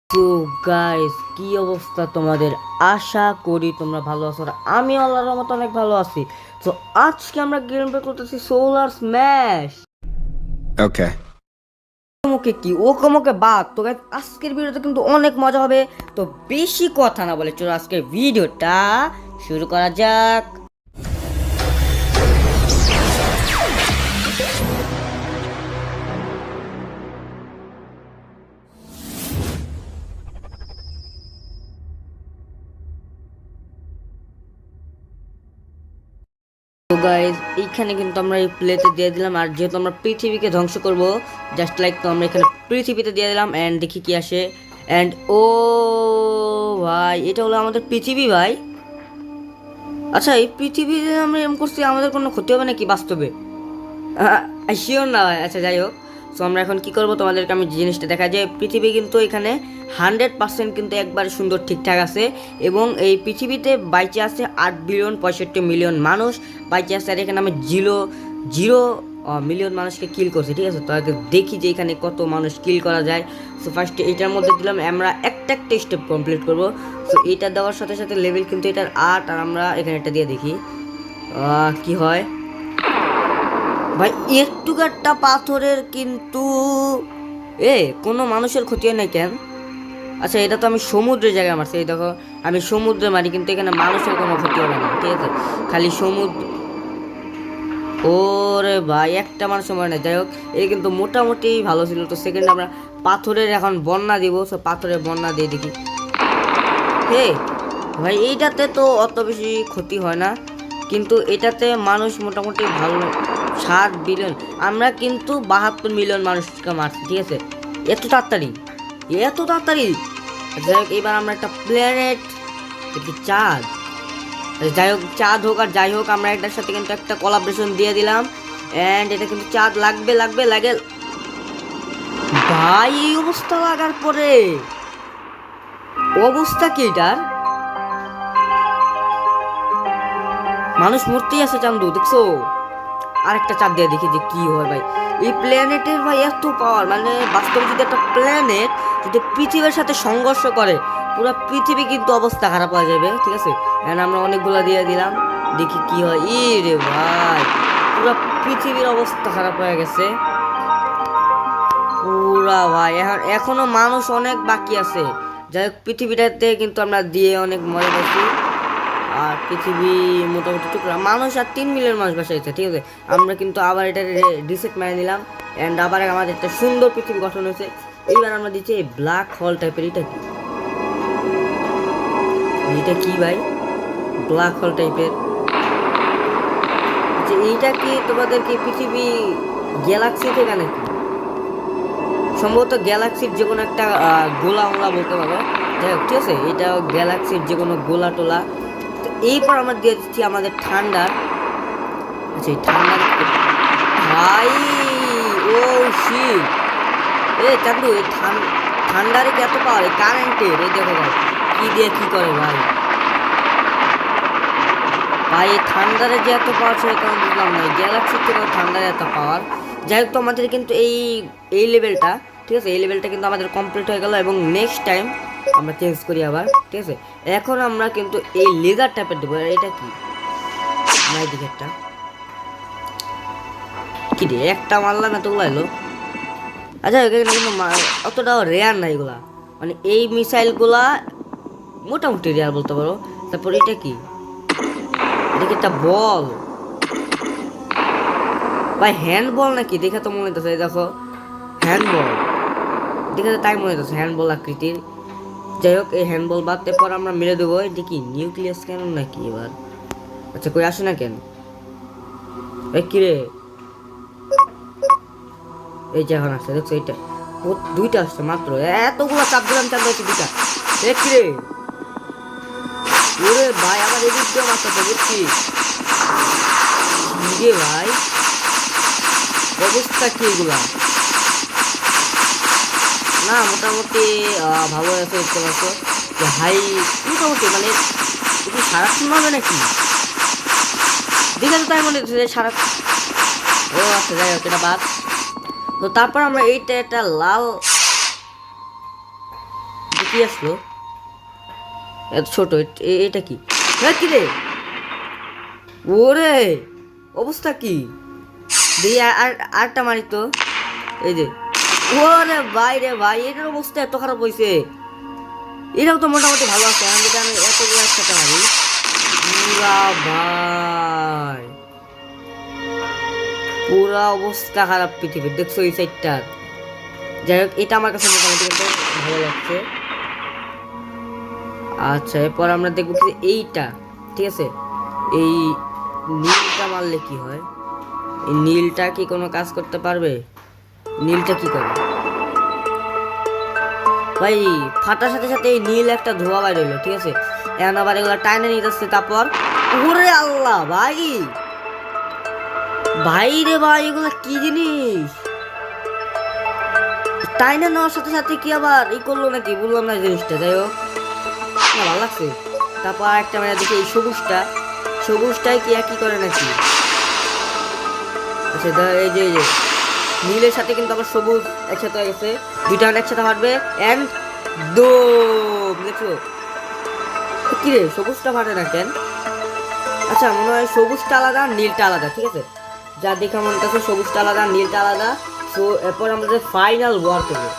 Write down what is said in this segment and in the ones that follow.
তো গাইস, কি অবস্থা তোমাদের? আশা করি তোমরা ভালো আছো। আর আমি আল্লাহর রহমতে অনেক ভালো আছি। তো আজকে আমরা গেম প্লে করতেছি সোলার স্ম্যাশ। Okay. ওকে কি ও কমকে বাদ তো গাইস, আজকের ভিডিওটা কিন্তু অনেক মজা হবে। তো বেশি কথা না বলে চলো আজকের ভিডিওটা শুরু করা যাক। তো গাইজ, এইখানে কিন্তু আমরা এই প্লেতে দিয়ে দিলাম। আর যেহেতু আমরা পৃথিবীকে ধ্বংস করব, জাস্ট লাইক, তো আমরা এখানে পৃথিবীতে দিয়ে দিলাম। অ্যান্ড দেখি কি আসে। অ্যান্ড ও ভাই, এটা হলো আমাদের পৃথিবী ভাই। আচ্ছা, এই পৃথিবীতে আমরা এরকম করছি, আমাদের কোনো ক্ষতি হবে নাকি বাস্তবে? শিওর না ভাই। আচ্ছা, যাই হোক। সো আমরা এখন কি করব, তোমাদেরকে আমি জিনিসটা দেখা যায়। পৃথিবী কিন্তু এখানে 100% কিন্তু একবারে সুন্দর ঠিকঠাক আছে। এবং এই পৃথিবীতে বাইচে আছে 8,65,000,000 মানুষ বাইচে আছে। আর এখানে আমি জিরো জিরো মিলিয়ন মানুষকে কিল করছি, ঠিক আছে? তো আগে দেখি যে এখানে কত মানুষ কিল করা যায়। সো ফার্স্টে এটার মধ্যে দিলাম, আমরা একটা একটা স্টেপ কমপ্লিট করব। সো এটা দেওয়ার সাথে সাথে লেভেল কিন্তু এটার 8। আর আমরা এখানে এটা দিয়ে দেখি কি হয়। ভাই, একটু একটা পাথরের কিন্তু কোনো মানুষের ক্ষতি হয় নাই কেন? আচ্ছা, এটা তো আমি সমুদ্রের জায়গায় মারছি। এই দেখো, আমি সমুদ্রে মারি কিন্তু এখানে মানুষের কোনো ক্ষতি হবে না, ঠিক আছে? খালি সমুদ্র। ওরে ভাই, একটা মানুষের মরে না। যাই হোক, এই কিন্তু মোটামুটি ভালো ছিল। তো সেকেন্ড আমরা পাথরের এখন বন্যা দিব। তো পাথরের বন্যা দিয়ে দেখি। হে ভাই, এইটাতে তো অত বেশি ক্ষতি হয় না, কিন্তু এটাতে মানুষ মোটামুটি ভালো। 7 বিলিয়ন, আমরা কিন্তু 72 মিলিয়ন মানুষকে মারছি, ঠিক আছে? এত তাড়াতাড়ি, এত তাড়াতাড়ি! যাই হোক, এবার আমরা একটা প্ল্যানেট, একটি চাঁদ, যাই হোক, চাঁদ হোক আর যাই হোক, আমরা এটার সাথে কিন্তু একটা কোলাবরেশন দিয়ে দিলাম। অ্যান্ড এটা কিন্তু চাঁদ লাগবে লাগবে লাগে। ভাই, এই অবস্থা লাগার পরে অবস্থা কি এটার? মানুষ মরতেই আছে চান্দু, দেখছো? আরেকটা চাপ দিয়ে দেখি যে কি হয় ভাই। এই প্ল্যানেটের ভাই এত পাওয়ার, মানে বাস্তবে যদি একটা প্ল্যানেট যদি পৃথিবীর সাথে সংঘর্ষ করে, পুরো পৃথিবী কিন্তু অবস্থা খারাপ হয়ে যাবে, ঠিক আছে? এন্ড আমরা অনেকগুলো দিয়ে দিলাম, দেখি কি হয়। ই রে ভাই, পুরো পৃথিবীর অবস্থা খারাপ হয়ে গেছে পুরা ভাই। এখনো মানুষ অনেক বাকি আছে। যাই হোক, পৃথিবীটাতে কিন্তু আমরা দিয়ে অনেক মজা পাচ্ছি। আর পৃথিবী মোটামুটি টুকরা মানুষ, আর 3 মিলিয়ন মানুষ বাসাইছে, ঠিক আছে? আমরা কিন্তু আবার এটা রিসেট মেরে নিলাম। অ্যান্ড আবার আমাদের একটা সুন্দর পৃথিবী গঠন হয়েছে। এইবার আমরা দিচ্ছি এই ব্ল্যাক হোল টাইপের। এটা কি, এটা কি ভাই? ব্ল্যাক হোল টাইপের। আচ্ছা, এইটা কি তোমাদের কি পৃথিবী গ্যালাক্সি থেকে নাকি? সম্ভবত গ্যালাক্সির যে কোনো একটা গোলা মোলা বলতে পারো। যাই হোক, ঠিক আছে, এটা গ্যালাক্সির যে কোনো গোলা টোলা। তো এইপর আমরা দিয়ে দিচ্ছি আমাদের ঠান্ডার। আচ্ছা, এই ঠান্ডার ভাই, ও শিট! চান্দু, এই ঠান্ডারে কি এত পাওয়ার? এই কারেন্টের, এই দেখো ভাই, কি দিয়ে কি করে ভাই। ভাই, এই ঠান্ডারে যে এত পাওয়ার সেটা আমি বুঝলাম না। গ্যালাক্সির থেকে ঠান্ডারে এত পাওয়ার। যাই হোক, তো আমাদের কিন্তু এই এই লেভেলটা, ঠিক আছে, এই লেভেলটা কিন্তু আমাদের কমপ্লিট হয়ে গেল। এবং নেক্সট টাইম আমরা চেঞ্জ করি আবার, ঠিক আছে? এখন আমরা কিন্তু এই লেজার টাইপের দেবো। এটা কি নাই, দিকে একটা কি রে, একটা মারলাম এতগুলো এলো। আচ্ছা, এখানে কিন্তু অতটাও রেয়ার না এগুলা। মানে এই মিসাইলগুলা মোটামুটি রেয়ার বলতে পারো। তারপর এটা কি, এটা কি একটা বল ভাই? হ্যান্ড বল নাকি? দেখে তো মনে হচ্ছে, দেখো, হ্যান্ড বল দেখে তো তাই মনে হচ্ছে হ্যান্ড বল আকৃতির। যাই হোক, এই হ্যান্ড বল বাদতে পর আমরা মেরে দেবো। এটা কি নিউক্লিয়াস কেন নাকি এবার? আচ্ছা, কই আসে না কেন? কি রে, এই যে এখন আসছে, দেখছো? এটা দুইটা আসছে মাত্র। এতগুলো চাপ দিলাম, চাপ দিয়েছে দুইটা। কি রে, ওরে ভাই, আমার এদিক দিয়ে মারতে বুঝছি রে ভাই। অবস্থা কি এগুলা? না, মোটামুটি ভালো আছে, দেখতে পাচ্ছ যে হাই মোটামুটি, মানে একটু সারাক্ষণ হবে নাকি? দেখে তো তাই মনে হচ্ছে সারা। ও আচ্ছা, যাই হোক, এটা বাদ। তো তারপর আমরা এইটা একটা লাল কি আসলো এত ছোট? এটা কি? হ্যাঁ কি রে? ওরে অবস্থা কি? দিয়ে আর আরটা মারি তো। এই যে ওরে ভাই রে ভাই, এটার অবস্থা এত খারাপ হয়েছে। এটাও তো মোটামুটি ভালো আছে, আমি যদি আমি এতগুলো একসাথে মারি। পুরা ভাই পুরা অবস্থা খারাপ পৃথিবীর, দেখছো এই সাইডটা। যাই হোক, এটা আমার কাছে মোটামুটি কিন্তু ভালো লাগছে। আচ্ছা, এরপর আমরা দেখবো কি এইটা, ঠিক আছে। এই নীলটা মারলে কি হয়? এই নীলটা কি কোনো কাজ করতে পারবে? নীলটা কি করে ভাই? ফাটার সাথে সাথে এই নীল একটা ধোয়া বাইর হইলো, ঠিক আছে। এখন আবার এগুলো টাইনে নিতে আসছে, তারপর ওরে আল্লাহ ভাই, ভাই রে ভাই, এগুলো কি জিনিস? টাইনে নেওয়ার সাথে সাথে কি আবার ই করলো নাকি, বললাম না জিনিসটা। যাই হোক, না ভালো লাগছে। তারপর একটা মানে দেখি এই সবুজটাই কি একই করে নাকি? আচ্ছা এই যে নীলের সাথে কিন্তু আবার সবুজ একসাথে হয়ে গেছে, দুইটা একসাথে ফাটবে। এন্ড দেখছো কি রে, সবুজটা ফাটে না কেন? আচ্ছা, মনে হয় সবুজটা আলাদা নীলটা আলাদা, ঠিক আছে। যা দেখা মনে হচ্ছে সবুজটা আলাদা নীলটা আলাদা। তো এরপর আমরা যে ফাইনাল ওয়ার করবো,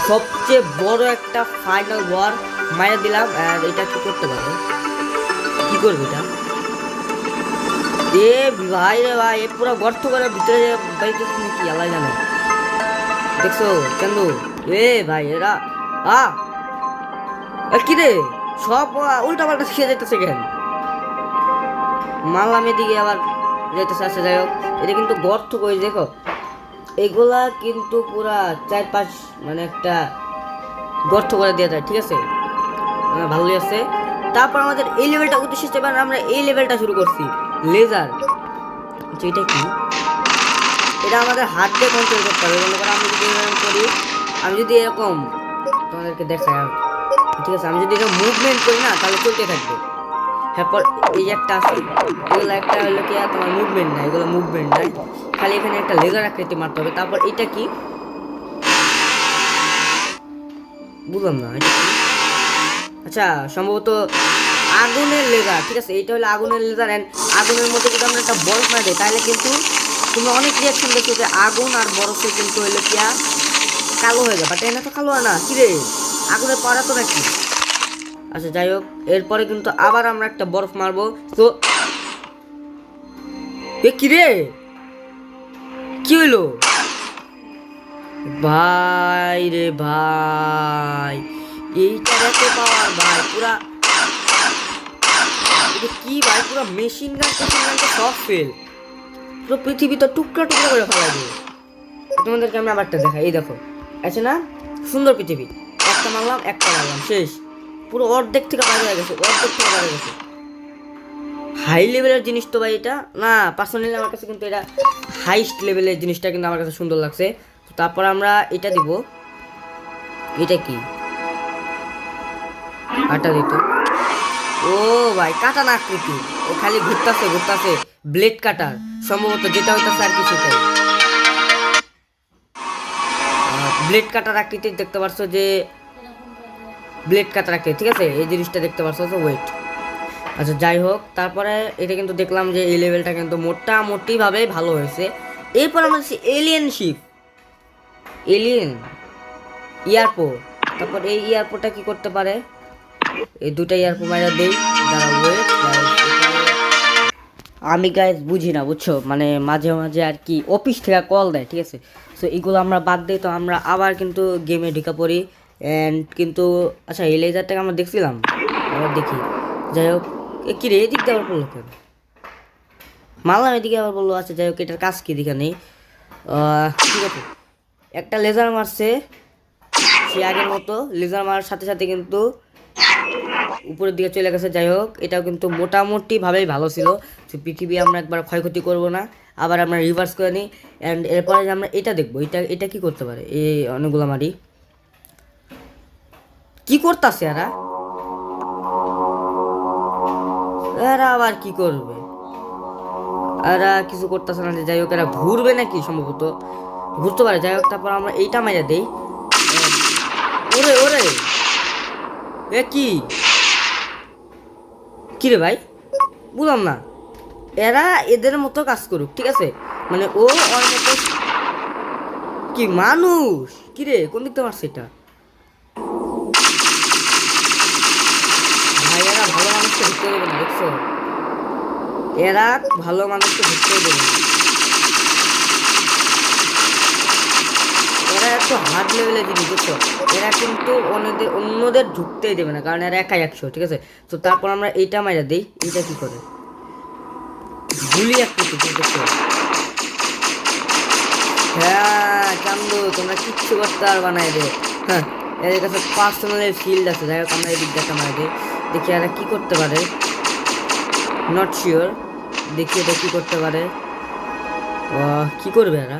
সবচেয়ে বড় একটা ফাইনাল ওয়ার মাইরে দিলাম। আর এটা কি করতে পারে? কি করবে এটা? এ ভাই রে ভাই, এ পুরো গর্ত করে ভিতরে বাইতে কি আল্লাহ জানে। দেখছো চান্দু? এ ভাই এরা কি রে, সব উল্টা পাল্টা শিখে যেতেছে কেন? মারলাম এদিকে আবার যেতেছে। আসে, যাই হোক, এটা কিন্তু গর্ত করে দেখো, এগুলা কিন্তু পুরা 4-5 মানে একটা গর্ত করে দেওয়া যায়, ঠিক আছে। ভালোই আছে। তারপর আমাদের এই লেভেলটা উদ্দেশ্য হিসেবে আমরা এই লেভেলটা শুরু করছি, লেজার। এটা কি? এটা আমাদের হাত দিয়ে কন্ট্রোল করতে হবে। মনে করো আমি যদি এরকম করি, আমি যদি এরকম তোমাদেরকে দেখাই, ঠিক আছে, আমি যদি এটা মুভমেন্ট করি না, তাহলে চলতে থাকবে। তারপর এই যে একটা আছে, এগুলো একটা হলো কি তোমার মুভমেন্ট নাই, এগুলো মুভমেন্ট নাই, খালি এখানে একটা লেজার আকৃতি মারতে হবে। তারপর এটা কি বুঝলাম না, এটা কি? আচ্ছা, সম্ভবত আগুনের লেজার, ঠিক আছে। এইটা হলো আগুনের লেজার। এন্ড আগুনের মধ্যে যদি আমরা একটা বরফ মারি দিই, তাহলে কিন্তু তোমরা অনেক রিয়াকশন দেখছো যে আগুন আর বরফে কিন্তু হইলো কি কালো হয়ে যায়। বাট এনে তো কালো হয় না, কি রে, আগুনের পাড়া তো নাকি? আচ্ছা, যাই হোক, এরপরে কিন্তু আবার আমরা একটা বরফ মারবো। তো কি রে, কি হইলো ভাই রে ভাই? এইটা এত পাওয়ার ভাই, পুরা এটা কি ভাই, পুরো মেশিন গান তো সব ফেল, পুরো পৃথিবী তো টুকরা টুকরা করে ফেলা যায়। তোমাদেরকে আমি আবারটা দেখাই, এই দেখো আছে না সুন্দর পৃথিবী, একটা মারলাম শেষ, পুরো অর্ধেক থেকে বাইরে হয়ে গেছে, হাই লেভেলের জিনিস তো ভাই এটা। না, পার্সোনালি আমার কাছে কিন্তু এটা হাইস্ট লেভেলের জিনিসটা কিন্তু আমার কাছে সুন্দর লাগছে। তারপর আমরা এটা দিব, এটা কি আটা দিত? ও ভাই, কাটা না আকৃতি, ও খালি ঘুরতাছে ব্লেড কাটার, সম্ভবত যেটা হইতাছে আর কি সেটাই ব্লেড কাটার আকৃতি। দেখতে পারছো যে ব্লেড কাটার আকৃতি, ঠিক আছে, এই জিনিসটা দেখতে পারছো তো, ওয়েট। আচ্ছা, যাই হোক, তারপরে এটা কিন্তু দেখলাম যে এই লেভেলটা কিন্তু মোটামুটি ভাবে ভালো হয়েছে। এরপর আমরা এলিয়েন শিপ, এলিয়েন এয়ারপোর্ট। তারপর এই এয়ারপোর্টটা কি করতে পারে? এই দুটা এয়ারপোর্ট মাইরা দেই, দাঁড়া ওয়েট। আমি গাইজ বুঝি না, বুঝছো, মানে মাঝে মাঝে আর কি অফিস থেকে কল দেয়, ঠিক আছে। সো এগুলো আমরা বাদ দিই, তো আমরা আবার কিন্তু গেমে ঢুকে পড়ি। অ্যান্ড কিন্তু আচ্ছা, এই লেজারটাকে আমরা দেখছিলাম, আবার দেখি। যাই হোক, কি রে, এদিক দিয়ে আবার পড়লো কেন? মারলাম এদিকে আবার বললো। আচ্ছা, যাই হোক, এটার কাজ কি দিকে নেই, ঠিক আছে। একটা লেজার মারছে, সে আগের মতো লেজার মারার সাথে সাথে কিন্তু উপরের দিকে চলে গেছে। যাই হোক, এটাও কিন্তু মোটামুটি ভাবেই ভালো ছিল। তো পৃথিবী আমরা একবার ক্ষয়ক্ষতি করব না, আবার আমরা রিভার্স করে নিই। অ্যান্ড এরপরে আমরা এটা দেখবো, এটা কি করতে পারে? এই অনেকগুলো মারি, কি করতেছে এরা? এরা আবার কি করবে? এরা কিছু করতেছে না। যাই হোক, এরা ঘুরবে নাকি, সম্ভবত ঘুরতে পারে। যাই হোক, তারপর আমরা এইটা মাইরা দেই। ওরে ওরে এ কি কি রে ভাই, বুঝলাম না। এরা এদের মতো কাজ করুক, ঠিক আছে, মানে ও ওর মতো। কি মানুষ, কি রে, কোন দিকটা মারছে এটা? ভাই এরা ভালো মানুষকে ঢুকতে দেবে না, দেখছো? এরা ভালো মানুষকে ঢুকতে দেবে না। এরা এত হার্ড লেভেলের জিনিস, দেখছো? এরা কিন্তু অন্যদের ঢুকতেই দেবে না, কারণ এরা একাই 100, ঠিক আছে। তো তারপর আমরা এইটা মাইরা দিই। এইটা কি করে? গুলি এক করতে, দেখছো? হ্যাঁ চান্দু, তোমরা কিচ্ছু করতে পারবা না এদের। হ্যাঁ, এদের কাছে পার্সোনাল ফিল্ড আছে। যাই হোক, আমরা এই দিকটা মারা দিই। দেখি এরা কি করতে পারে। Not sure. দেখি এটা কি করতে পারে। কি করবে এরা?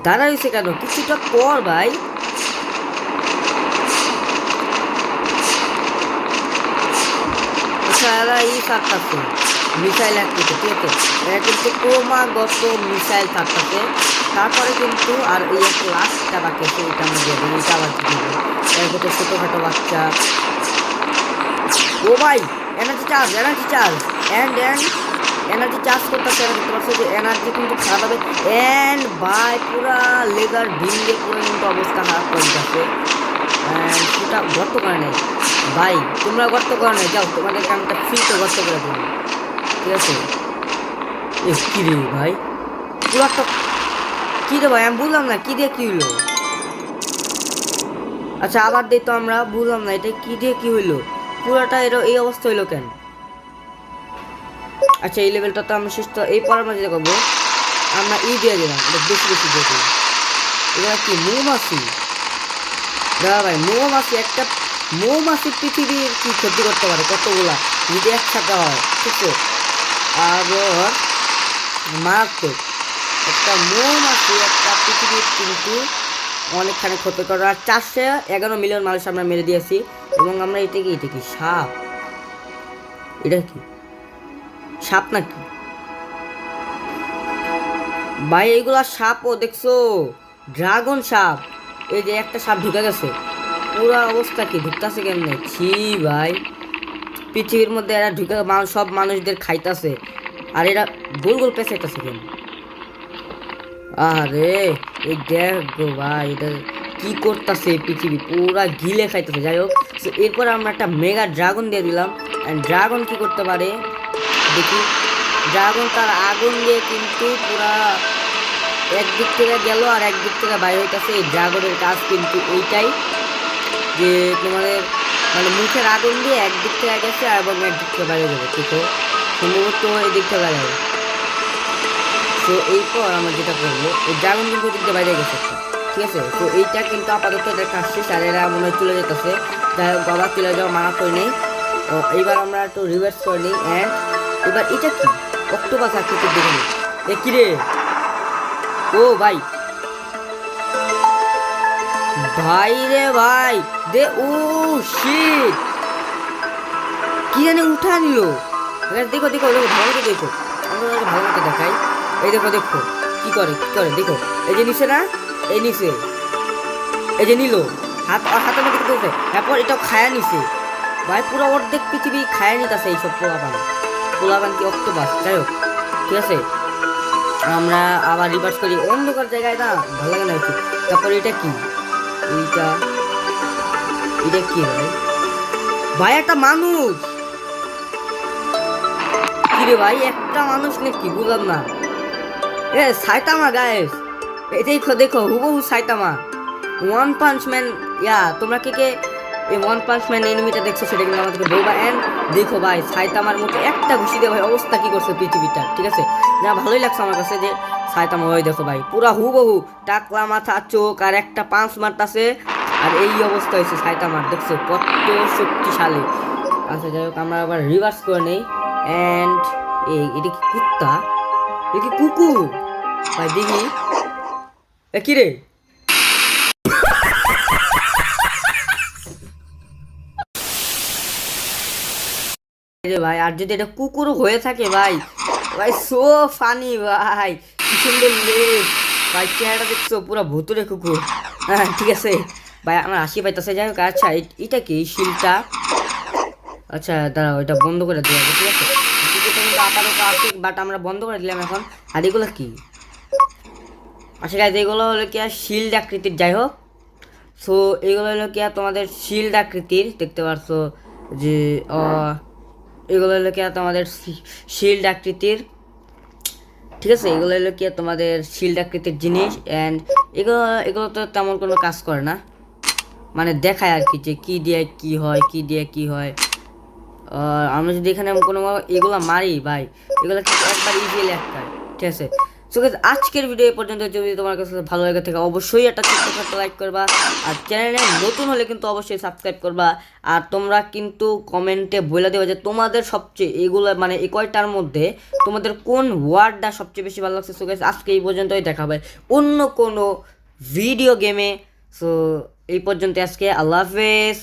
দাঁড়াইছে কেন? কিছুটা পর ভাই। আচ্ছা, এরা এই সারটাছে মিসাইল একটিতে, ঠিক আছে। এরা কিন্তু ক্রমাগত মিসাইল ছাড়তেছে। তারপরে কিন্তু আর এই একটা লাস্টটা বাকি আছে, এটা আমরা দিয়ে দিই। এটা আবার কি দেবো? এর ভিতরে ছোটোখাটো বাচ্চা। ও ভাই, energy charge, energy charge, energy charge করতেছে। দেখতে পাচ্ছ যে এনার্জি কিন্তু খারাপ হবে। অ্যান্ড ভাই পুরা লেজার ভিঙ্গে পুরো কিন্তু অবস্থা খারাপ করে যাচ্ছে। সেটা গর্ত করে নেই ভাই, তোমরা গর্ত করে নেই, যাও তোমাদের কামটা ফ্রিতে গর্ত করে দেবো, ঠিক আছে। কি রে ভাই, পুরো একটা কি রে ভাই, আমি বুঝলাম না কি দিয়ে কি হইলো। আচ্ছা আবার দিই তো, আমরা বুঝলাম না এটা কি দিয়ে কি হইলো। পুরাটা এর এই অবস্থা হইলো কেন? আচ্ছা এই লেভেলটা তো আমরা শেষ। তো এই পরের মাঝে করবো আমরা দিয়ে দিলাম, এটা বেশি বেশি দিয়ে দিই। এটা কি মৌমাছি? দাদা ভাই, মৌমাছি একটা মৌমাছি পৃথিবীর কি ক্ষতি করতে পারে কতগুলা যদি একসাথে হয়, ঠিক আছে। আর মারাত্মক একটা মৌমাছি একটা পৃথিবীর কিন্তু অনেকখানি ক্ষতি করে। আর 411 মিলিয়ন মানুষ আমরা মেরে দিয়েছি। এবং আমরা এটা কি সাপ? এটা কি সাপ নাকি ভাই? এইগুলা সাপও দেখছো, ড্রাগন সাপ। এই যে একটা সাপ ঢুকে গেছে, পুরা অবস্থা কি, ঢুকতেছে কেমনে? ছি ভাই, পৃথিবীর মধ্যে এরা ঢুকে সব মানুষদের খাইতেছে। আর এরা গোল গোল পেঁচাইতেছে কেন? আরে এই দেখ গো ভাই, এটা কি করতেছে? পৃথিবী পুরা গিলে খাইতেছে। যাই হোক, এরপর আমরা একটা মেগা ড্রাগন দিয়ে দিলাম। ড্রাগন কি করতে পারে দেখি। ড্রাগন তার আগুন দিয়ে কিন্তু পুরা একদিক থেকে গেল আর একদিক থেকে বাইরে হইতেছে। এই ড্রাগনের কাজ কিন্তু এইটাই যে তোমাদের মানে মুখের আগুন দিয়ে একদিক থেকে গেছে এবং একদিক থেকে বাইরে যাবে, ঠিক আছে। সম্ভবত এই দিক থেকে বাইরে। তো এরপর আমরা যেটা করবো, এই ড্রাগন কিন্তু ওদিক দিয়ে বাইরে গেছে, ঠিক আছে। তো এইটা কিন্তু আপাতত এদের কাজ শেষ। আর এরা মনে হয় চলে যেতেছে। যাই হোক, বাবা চলে যাওয়া মানা করে নেই। এইবার আমরা একটু রিভার্স করে নিই। অ্যান্ড এবার এটা কি অক্টোপাস আকৃতির দেখে নিই। এ কি রে? ও ভাই, ভাই রে ভাই, দে ও শিট, কি জানি উঠা নিল। দেখো দেখো দেখো, ভালো মতো দেখো, আমরা ভালো মতো দেখাই। এই দেখো দেখো কি করে কি করে, দেখো এই যে নিচে না, এই নিচে এই যে নিল হাতের মধ্যে করতেছে। তারপর এটাও খায়া নিছে ভাই, পুরো অর্ধেক পৃথিবী খায়া নিতেছে এইসব পোলাপান কি অক্টোপাস। যাই হোক, ঠিক আছে, আমরা আবার রিভার্স করি। অন্ধকার জায়গায় না ভালো লাগে না একটু। তারপর এটা কি, এইটা এটা কি ভাই? ভাই একটা মানুষ, কি রে ভাই, একটা মানুষ নাকি বুঝলাম না। এ সাইতামা গাইস, এই দেখো দেখো হুবহু সাইতামা, ওয়ান পাঞ্চ ম্যান। তোমরা কে কে এই ওয়ান পাঞ্চ ম্যান এনিমিটা দেখছো সেটা কিন্তু আমাদেরকে বলবা। এন্ড দেখো ভাই, সাইতামার মতো একটা ঘুষি দিয়ে ভাই অবস্থা কি করছে পৃথিবীটা, ঠিক আছে। যা ভালোই লাগছে আমার কাছে যে সাইতামা, ওই দেখো ভাই পুরা হুবহু টাকলা মাথা চোখ আর একটা পাঁচ মারতাছে। আর এই অবস্থা হয়েছে সাইতামার, দেখছো কত শক্তিশালী। আচ্ছা যাই হোক, আমরা আবার রিভার্স করে নেই। অ্যান্ড এটা কি কুত্তা? এটা কি কুকুর ভাই? দেখি কি রে ভাই, আর যদি এটা কুকুর হয়ে থাকে ভাই, ভাই সো ফানি ভাই, কি সুন্দর লেজ ভাই, চেহারা দেখছো পুরো ভুতুরে কুকুর। হ্যাঁ ঠিক আছে, ভাই আমার হাসি পাইতেছে। যাই হোক, আচ্ছা এটা কি শিলটা? আচ্ছা দাঁড়াও, এটা বন্ধ করে দেওয়া হবে, ঠিক আছে? টিকিটটা কিন্তু আপাতত আছে, বাট আমরা বন্ধ করে দিলাম এখন। আর এগুলো কি? আচ্ছা গাইজ, এগুলো হলো কি আর শিল্ড আকৃতির, যাই হোক। সো এগুলো হলো কি আর তোমাদের শিল্ড আকৃতির, দেখতে পারছো যে এগুলো হলো কি আর তোমাদের শিল্ড আকৃতির, ঠিক আছে? এগুলো হলো কি আর তোমাদের শিল্ড আকৃতির জিনিস। অ্যান্ড এগুলো এগুলো তো তেমন কোনো কাজ করে না, মানে দেখায় আর কি যে কী দিয়ে কী হয়, কী দিয়ে কী হয়। আমরা যদি এখানে কোনো এগুলো মারি ভাই, এগুলো কিন্তু একবার ইজিলি আটকায়, ঠিক আছে? সো আজকের ভিডিও এই পর্যন্ত। যদি তোমার কাছে ভালো লাগে থাকে অবশ্যই একটা ছোট্ট ছোট্ট লাইক করবা, আর চ্যানেলে নতুন হলে কিন্তু অবশ্যই সাবস্ক্রাইব করবা। আর তোমরা কিন্তু কমেন্টে বলে দেবে যে তোমাদের সবচেয়ে এগুলো মানে এই কয়টার মধ্যে তোমাদের কোন ওয়ার্ডটা সবচেয়ে বেশি ভালো লাগছে। সো গাইস, আজকে এই পর্যন্তই, দেখা হবে অন্য কোনো ভিডিও গেমে। সো এই পর্যন্ত আজকে, আল্লাহ হাফেজ।